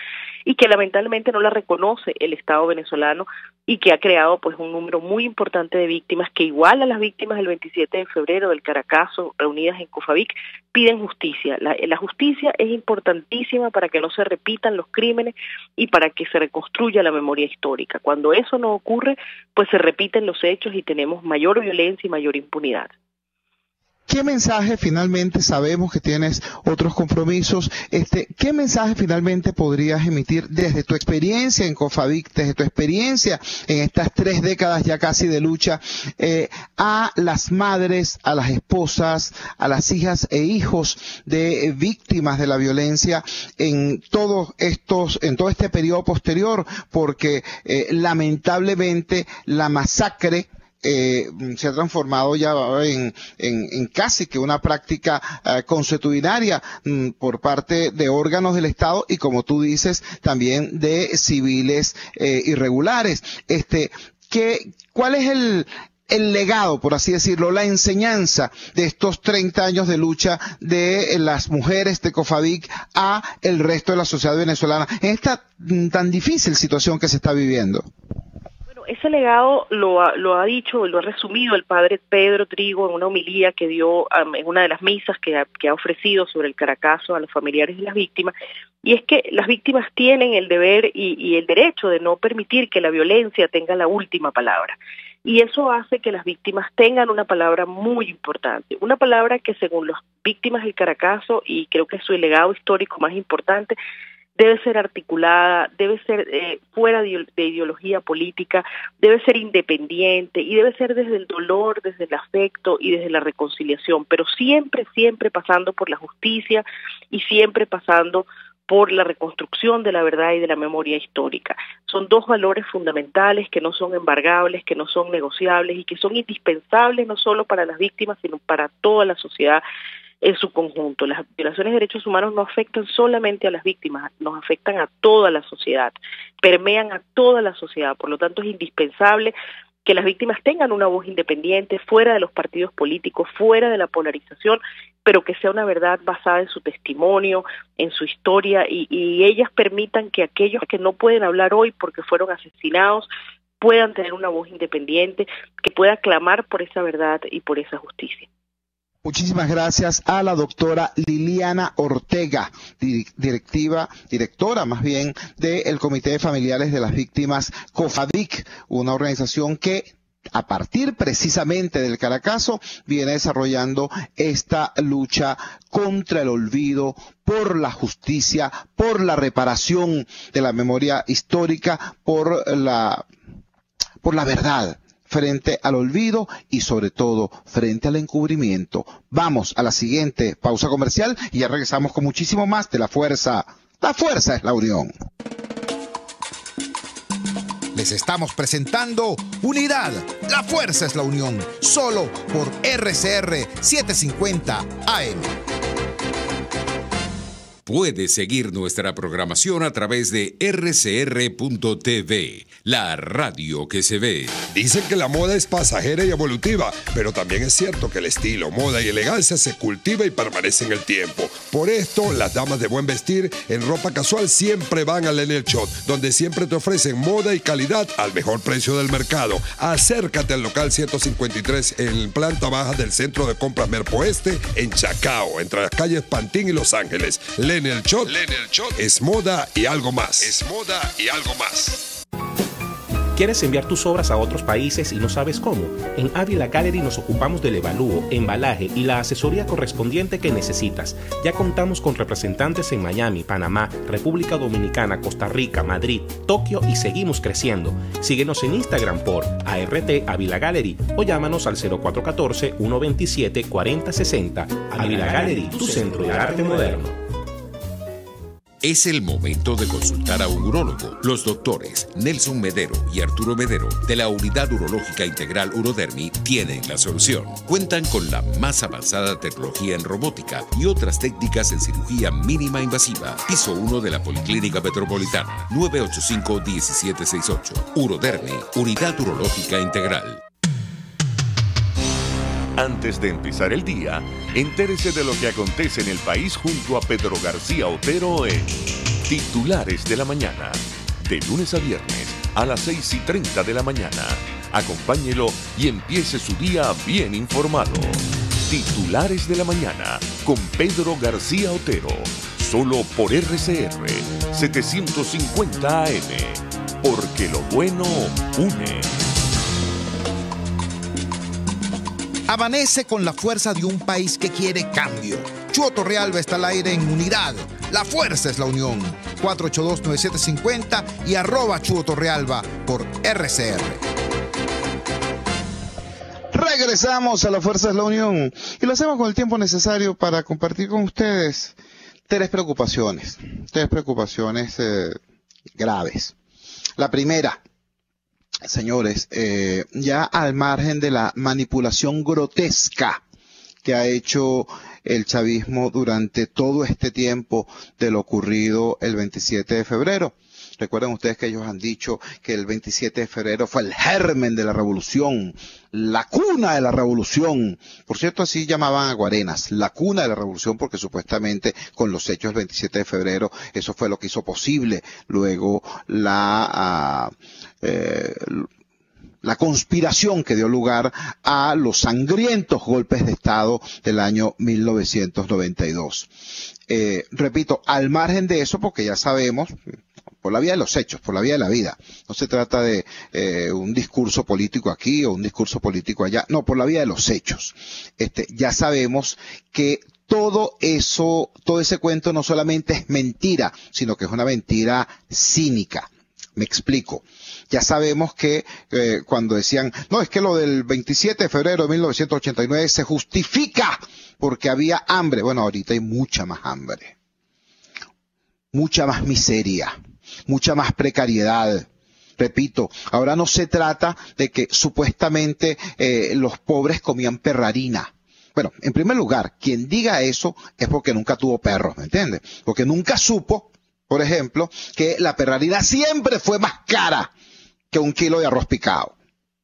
y que lamentablemente no la reconoce el Estado venezolano y que ha creado pues un número muy importante de víctimas que, igual a las víctimas del 27 de febrero del Caracazo reunidas en COFAVIC, piden justicia. La justicia es importantísima para que no se repitan los crímenes y para que se reconstruya la memoria histórica. Cuando eso no ocurre, pues se repiten los hechos y tenemos mayor violencia y mayor impunidad. ¿Qué mensaje finalmente, sabemos que tienes otros compromisos, qué mensaje finalmente podrías emitir desde tu experiencia en COFAVIC, desde tu experiencia en estas 3 décadas ya casi de lucha, a las madres, a las esposas, a las hijas e hijos de víctimas de la violencia en todo este periodo posterior? Porque lamentablemente la masacre se ha transformado ya en casi que una práctica consuetudinaria por parte de órganos del Estado y, como tú dices, también de civiles irregulares. ¿Cuál es el legado, por así decirlo, la enseñanza de estos 30 años de lucha de las mujeres de COFAVIC a el resto de la sociedad venezolana en esta tan difícil situación que se está viviendo? Ese legado lo ha dicho, lo ha resumido el padre Pedro Trigo en una homilía que dio en una de las misas que ha ofrecido sobre el Caracazo a los familiares de las víctimas, y es que las víctimas tienen el deber y el derecho de no permitir que la violencia tenga la última palabra. Y eso hace que las víctimas tengan una palabra muy importante, una palabra que, según las víctimas del Caracazo, y creo que es su legado histórico más importante, debe ser articulada, debe ser fuera de ideología política, debe ser independiente y debe ser desde el dolor, desde el afecto y desde la reconciliación, pero siempre, siempre pasando por la justicia y siempre pasando por la reconstrucción de la verdad y de la memoria histórica. Son 2 valores fundamentales que no son embargables, que no son negociables y que son indispensables no solo para las víctimas, sino para toda la sociedad en su conjunto. Las violaciones de derechos humanos no afectan solamente a las víctimas, nos afectan a toda la sociedad, permean a toda la sociedad. Por lo tanto, es indispensable que las víctimas tengan una voz independiente, fuera de los partidos políticos, fuera de la polarización, pero que sea una verdad basada en su testimonio, en su historia, y ellas permitan que aquellos que no pueden hablar hoy porque fueron asesinados puedan tener una voz independiente, que pueda clamar por esa verdad y por esa justicia. Muchísimas gracias a la doctora Liliana Ortega, directora más bien del Comité de Familiares de las Víctimas COFAVIC, una organización que a partir precisamente del Caracazo viene desarrollando esta lucha contra el olvido, por la justicia, por la reparación de la memoria histórica, por la verdad frente al olvido y sobre todo frente al encubrimiento. Vamos a la siguiente pausa comercial y ya regresamos con muchísimo más de La Fuerza. La fuerza es la unión. les estamos presentando Unidad, la fuerza es la unión, solo por RCR 750 AM. Puedes seguir nuestra programación a través de rcr.tv, la radio que se ve. Dicen que la moda es pasajera y evolutiva, pero también es cierto que el estilo, moda y elegancia se cultiva y permanece en el tiempo. Por esto, las damas de buen vestir en ropa casual siempre van a Lenel Shop, donde siempre te ofrecen moda y calidad al mejor precio del mercado. Acércate al local 153 en planta baja del Centro de Compras Merpo Este, en Chacao, entre las calles Pantín y Los Ángeles. Lenel Shop es moda y algo más. Es moda y algo más. ¿Quieres enviar tus obras a otros países y no sabes cómo? En Ávila Gallery nos ocupamos del evalúo, embalaje y la asesoría correspondiente que necesitas. Ya contamos con representantes en Miami, Panamá, República Dominicana, Costa Rica, Madrid, Tokio y seguimos creciendo. Síguenos en Instagram por ART Ávila Gallery o llámanos al 0414-127-4060. Ávila Gallery, tu centro de arte moderno. Es el momento de consultar a un urólogo. Los doctores Nelson Medero y Arturo Medero de la Unidad Urológica Integral Urodermi tienen la solución. Cuentan con la más avanzada tecnología en robótica y otras técnicas en cirugía mínima invasiva. Piso 1 de la Policlínica Metropolitana, 985-1768. Urodermi, Unidad Urológica Integral. Antes de empezar el día, entérese de lo que acontece en el país junto a Pedro García Otero en Titulares de la Mañana. De lunes a viernes a las 6:30 de la mañana. Acompáñelo y empiece su día bien informado. Titulares de la Mañana con Pedro García Otero. Solo por RCR 750 AM. Porque lo bueno une. Amanece con la fuerza de un país que quiere cambio. Chuo Torrealba está al aire en Unidad. La fuerza es la unión. 482-9750 y @Chuo Torrealba por RCR. Regresamos a La Fuerza es la Unión y lo hacemos con el tiempo necesario para compartir con ustedes tres preocupaciones graves. La primera, señores, ya al margen de la manipulación grotesca que ha hecho el chavismo durante todo este tiempo de lo ocurrido el 27 de febrero. Recuerden ustedes que ellos han dicho que el 27 de febrero fue el germen de la revolución, la cuna de la revolución. Por cierto, así llamaban a Guarenas, la cuna de la revolución, porque supuestamente con los hechos del 27 de febrero, eso fue lo que hizo posible luego la conspiración que dio lugar a los sangrientos golpes de Estado del año 1992. Repito, al margen de eso, porque ya sabemos, por la vía de los hechos, por la vía de la vida. No se trata de un discurso político aquí o un discurso político allá. No, por la vía de los hechos. Ya sabemos que todo ese cuento no solamente es mentira, sino que es una mentira cínica. Me explico. Ya sabemos que cuando decían, no, es que lo del 27 de febrero de 1989 se justifica porque había hambre. Bueno, ahorita hay mucha más hambre, mucha más miseria, mucha más precariedad. Repito, ahora no se trata de que supuestamente los pobres comían perrarina. Bueno, en primer lugar, quien diga eso es porque nunca tuvo perros, ¿me entiendes? Porque nunca supo, por ejemplo, que la perrarina siempre fue más cara que un kilo de arroz picado.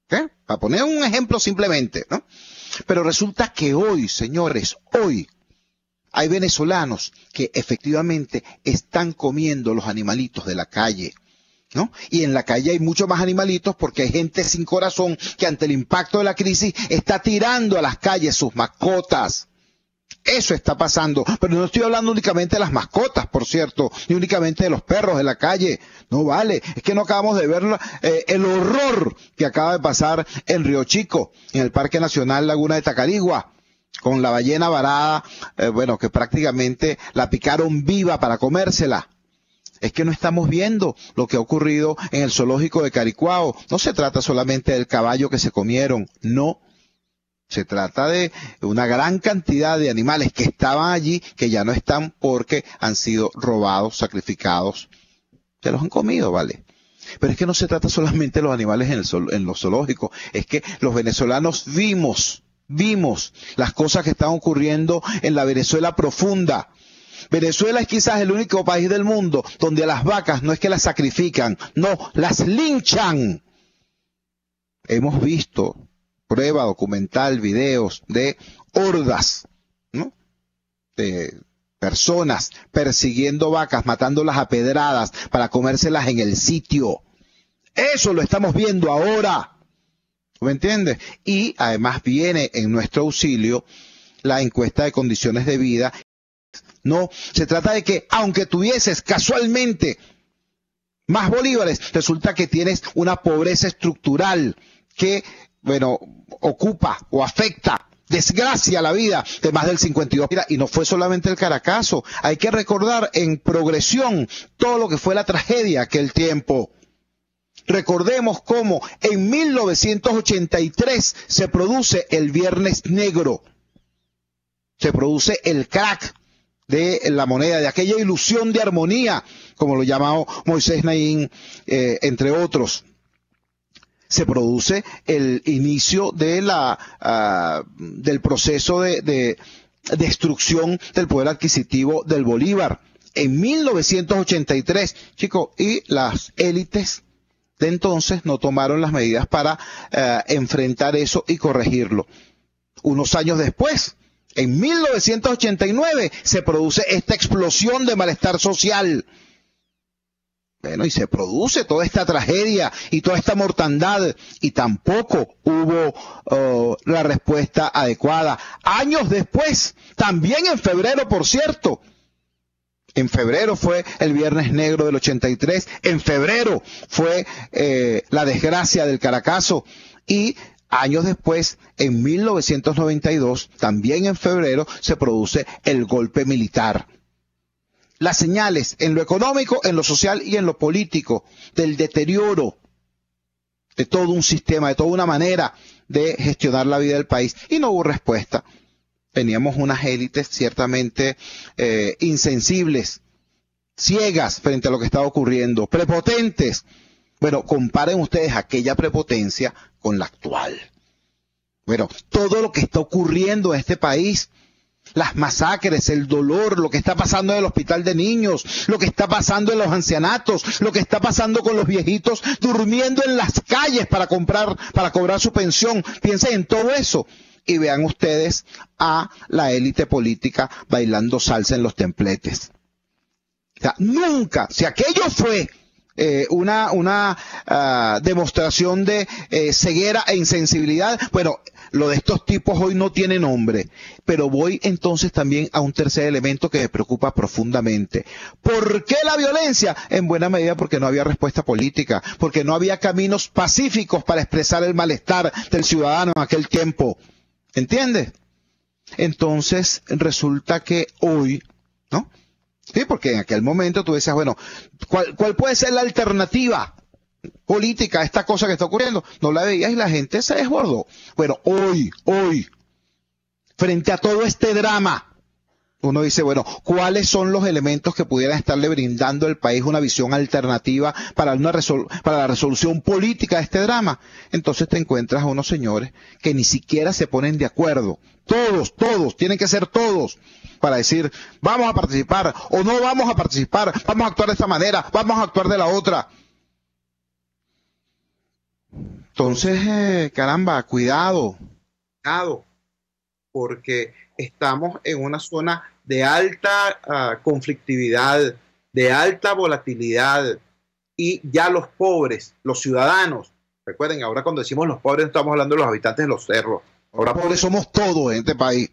¿Okay? Para poner un ejemplo simplemente, ¿no? Pero resulta que hoy, señores, hoy hay venezolanos que efectivamente están comiendo los animalitos de la calle, ¿no? Y en la calle hay muchos más animalitos porque hay gente sin corazón que ante el impacto de la crisis está tirando a las calles sus mascotas. Eso está pasando, pero no estoy hablando únicamente de las mascotas, por cierto, ni únicamente de los perros de la calle. No vale, es que no acabamos de ver el horror que acaba de pasar en Río Chico, en el Parque Nacional Laguna de Tacarigua, con la ballena varada, que prácticamente la picaron viva para comérsela. Es que no estamos viendo lo que ha ocurrido en el zoológico de Caricuao. No se trata solamente del caballo que se comieron, no. Se trata de una gran cantidad de animales que estaban allí, que ya no están porque han sido robados, sacrificados. Se los han comido, ¿vale? Pero es que no se trata solamente de los animales en los zoológicos, es que los venezolanos vimos las cosas que están ocurriendo en la Venezuela profunda. Venezuela es quizás el único país del mundo donde a las vacas no es que las sacrifican, no, las linchan. Hemos visto prueba documental, videos de hordas, ¿no?, de personas persiguiendo vacas, matándolas a pedradas para comérselas en el sitio. Eso lo estamos viendo ahora. ¿Me entiendes? Y además viene en nuestro auxilio la encuesta de condiciones de vida. No, se trata de que aunque tuvieses casualmente más bolívares, resulta que tienes una pobreza estructural que, bueno, ocupa o afecta, desgracia la vida de más del 52%. Mira, y no fue solamente el Caracazo, hay que recordar en progresión todo lo que fue la tragedia aquel tiempo. Recordemos cómo en 1983 se produce el Viernes Negro, se produce el crack de la moneda, de aquella ilusión de armonía, como lo llamaba Moisés Naín, entre otros. Se produce el inicio de del proceso de destrucción del poder adquisitivo del Bolívar en 1983, chicos, y las élites de entonces no tomaron las medidas para enfrentar eso y corregirlo. Unos años después, en 1989, se produce esta explosión de malestar social. Bueno, y se produce toda esta tragedia y toda esta mortandad, y tampoco hubo la respuesta adecuada. Años después, también en febrero, por cierto, en febrero fue el Viernes Negro del 83, en febrero fue la desgracia del Caracazo, y años después, en 1992, también en febrero, se produce el golpe militar. Las señales en lo económico, en lo social y en lo político del deterioro de todo un sistema, de toda una manera de gestionar la vida del país, y no hubo respuesta. Teníamos unas élites ciertamente insensibles, ciegas frente a lo que estaba ocurriendo, prepotentes. Bueno, comparen ustedes aquella prepotencia con la actual. Bueno, todo lo que está ocurriendo en este país, las masacres, el dolor, lo que está pasando en el hospital de niños, lo que está pasando en los ancianatos, lo que está pasando con los viejitos durmiendo en las calles para cobrar su pensión. Piensen en todo eso y vean ustedes a la élite política bailando salsa en los templetes. O sea, nunca, si aquello fue una demostración de ceguera e insensibilidad, bueno, lo de estos tipos hoy no tiene nombre. Pero voy entonces también a un tercer elemento que me preocupa profundamente. ¿Por qué la violencia? En buena medida porque no había respuesta política, porque no había caminos pacíficos para expresar el malestar del ciudadano en aquel tiempo. ¿Entiendes? Entonces resulta que hoy, ¿no? Sí, porque en aquel momento tú decías, bueno, ¿cuál puede ser la alternativa política a esta cosa que está ocurriendo? No la veías y la gente se desbordó. Bueno, hoy, frente a todo este drama, uno dice, bueno, ¿cuáles son los elementos que pudieran estarle brindando al país una visión alternativa para la resolución política de este drama? Entonces te encuentras a unos señores que ni siquiera se ponen de acuerdo. Todos, tienen que ser todos, para decir, vamos a participar o no vamos a participar, vamos a actuar de esta manera, vamos a actuar de la otra. Entonces, caramba, cuidado, porque estamos en una zona de alta conflictividad, de alta volatilidad, y ya los pobres, los ciudadanos, recuerden, ahora cuando decimos los pobres no estamos hablando de los habitantes de los cerros, ahora pobres somos todos en este país.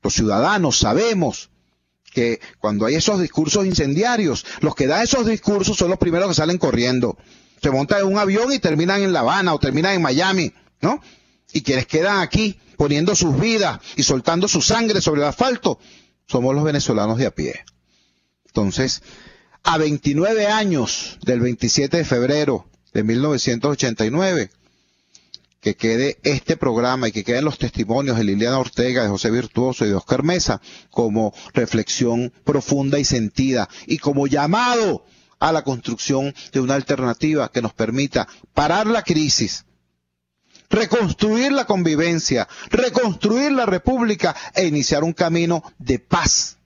Los ciudadanos sabemos que cuando hay esos discursos incendiarios, los que dan esos discursos son los primeros que salen corriendo. Se montan en un avión y terminan en La Habana o terminan en Miami, ¿no? Y quienes quedan aquí poniendo sus vidas y soltando su sangre sobre el asfalto, somos los venezolanos de a pie. Entonces, a 29 años del 27 de febrero de 1989, que quede este programa y que queden los testimonios de Liliana Ortega, de José Virtuoso y de Oscar Mesa como reflexión profunda y sentida, y como llamado a la construcción de una alternativa que nos permita parar la crisis, reconstruir la convivencia, reconstruir la república e iniciar un camino de paz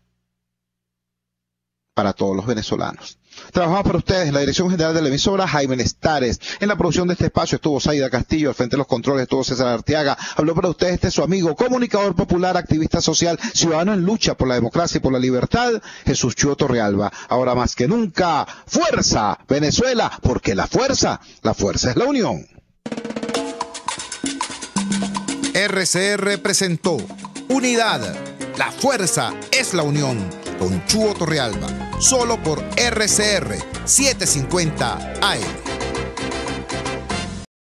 para todos los venezolanos. Trabajamos para ustedes en la dirección general de la emisora, Jaime Nestares. En la producción de este espacio estuvo Zaida Castillo, al frente de los controles estuvo César Arteaga. Habló para ustedes su amigo, comunicador popular, activista social, ciudadano en lucha por la democracia y por la libertad, Jesús Chuo Torrealba. Ahora más que nunca, fuerza, Venezuela, porque la fuerza es la unión. RCR presentó Unidad, la fuerza es la unión, con Chuo Torrealba, solo por RCR 750 AM.